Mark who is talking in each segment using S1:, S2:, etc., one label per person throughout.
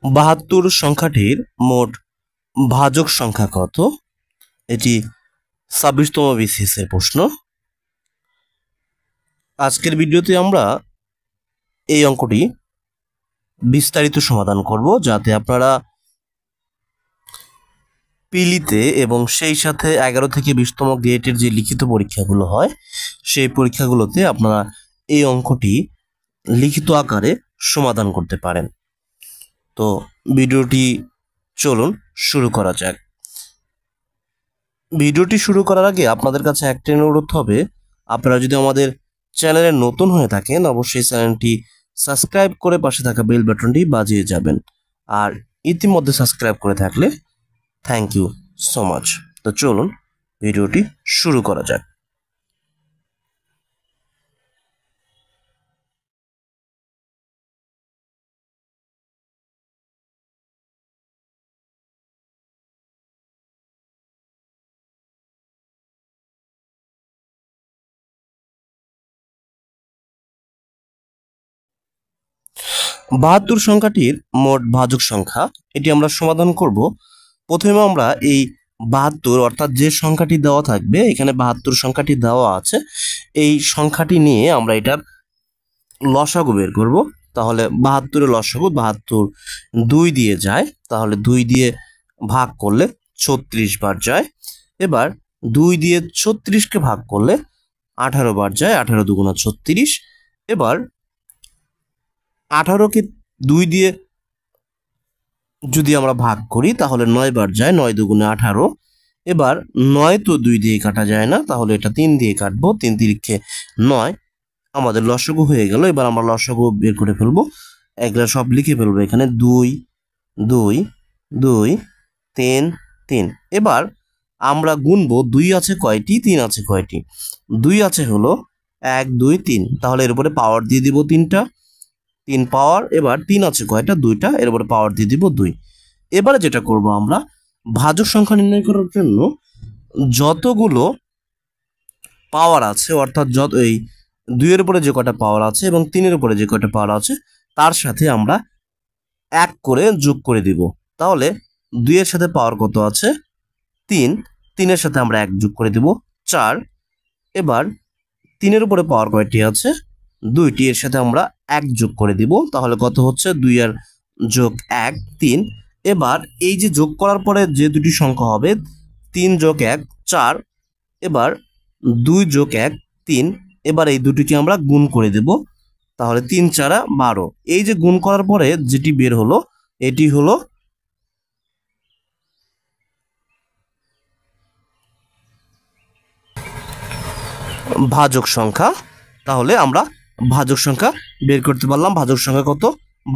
S1: 72 সংখ্যাটির মোট ভাজক সংখ্যা কত? এটি 26তম বিসিএস এর প্রশ্ন। আজকের ভিডিওতে আমরা এই অঙ্কটি বিস্তারিত সমাধান করব, যাতে আপনারা পিলিতে এবং সেই সাথে 11 থেকে 20তম গ্রেডের যে লিখিত পরীক্ষাগুলো হয় সেই পরীক্ষাগুলোতে আপনারা এই অঙ্কটি লিখিত আকারে সমাধান করতে পারেন। তো ভিডিওটি চলুন শুরু করা যাক। ভিডিওটি শুরু করার আগে আপনাদের কাছে একটা অনুরোধ হবে, আপনারা যদি আমাদের চ্যানেলে নতুন হয়ে থাকেন অবশ্যই চ্যানেলটি সাবস্ক্রাইব করে পাশে থাকা বেল বাটনটি বাজিয়ে যাবেন, আর ইতিমধ্যে সাবস্ক্রাইব করে থাকলে থ্যাংক ইউ সো মাচ। তো চলুন ভিডিওটি শুরু করা যাক। বাহাত্তর সংখ্যাটির মোট ভাজক সংখ্যা এটি আমরা সমাধান করব। প্রথমে আমরা এই 72 অর্থাৎ যে সংখ্যাটি দেওয়া থাকবে, এখানে 72 সংখ্যাটি দেওয়া আছে, এই সংখ্যাটি নিয়ে আমরা এটার লসাগু বের করব। তাহলে 72 লসাগু 72 2 দিয়ে যায়, তাহলে 2 দিয়ে ভাগ করলে 36 বার যায়। এবার 2 দিয়ে 36কে ভাগ করলে 18 বার যায়, 18 দুগুণা 36। এবার 18কে 2 দিয়ে যদি আমরা ভাগ করি তাহলে 9 বার যায়, 9 দুগুণে 18। এবার 9 তো 2 দিয়ে কাটা যায় না, তাহলে এটা 3 দিয়ে কাটবো, 3 তিরিখে 9, আমাদের লসাগু হয়ে গেল। এবার আমরা লসাগু বের করে ফেলবো, এগুলো সব লিখে ফেলবো এখানে 2 2 2 3 3। এবার আমরা গুনবো 2 আছে কয়টি, 3 আছে কয়টি। 2 আছে হলো 1 2 3, তাহলে এর উপরে পাওয়ার দিয়ে দিব 3টা, 3 পাওয়ার। এবার 3 আছে কয়টা, 2টা, এর উপরে পাওয়ার দিয়ে দিব 2। এবারে যেটা করব, আমরা ভাজক সংখ্যা নির্ণয় করার জন্য যতগুলো পাওয়ার আছে, অর্থাৎ যত এই 2 এর উপরে যে কয়টা পাওয়ার আছে এবং 3 এর উপরে যে কয়টা পাওয়ার আছে তার সাথে আমরা 1 করে যোগ করে দিব। তাহলে 2 এর সাথে পাওয়ার কত আছে 3, 3 এর সাথে আমরা 1 যোগ করে দিব 4। এবার 3 এর উপরে পাওয়ার কয়টি আছে 2টি, এর সাথে আমরা 1 যোগ করে দিব, তাহলে কত হচ্ছে 2 আর যোগ 1 3। এবার এই যে যোগ করার পরে যে দুটি সংখ্যা হবে 3 যোগ 1 4, এবার 2 যোগ 1 3। এবার এই দুটিকে আমরা গুণ করে দেব, তাহলে 3 4 12। এই যে গুণ করার পরে যেটি বের হলো এটি হলো ভাজক সংখ্যা। তাহলে আমরা ভাজক সংখ্যা বের করতে পারলাম। ভাজক সংখ্যা কত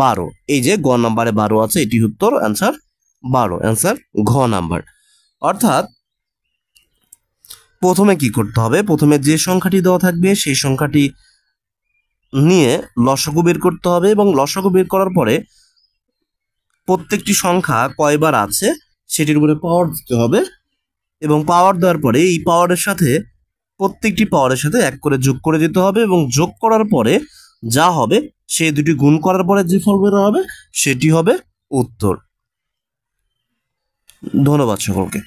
S1: 12। এই যে গ নাম্বারে 12 আছে, এটি উত্তর, অ্যান্সার 12, অ্যান্সার ঘ নাম্বার। অর্থাৎ প্রথমে কি করতে হবে, প্রথমে যে সংখ্যাটি দেওয়া থাকবে সেই সংখ্যাটি নিয়ে লসাগু বের করতে হবে, এবং লসাগু বের করার পরে প্রত্যেকটি সংখ্যা কয়বার আছে সেটির উপরে পাওয়ার দিতে হবে, এবং পাওয়ার দেওয়ার পরে এই পাওয়ারের সাথে প্রত্যেকটি পাওয়ারের সাথে 1 করে যোগ করে দিতে হবে, এবং যোগ করার পরে যা হবে সেই দুটি গুণ করার পরে যে ফল বের হবে সেটি হবে উত্তর। ধন্যবাদ সকলকে।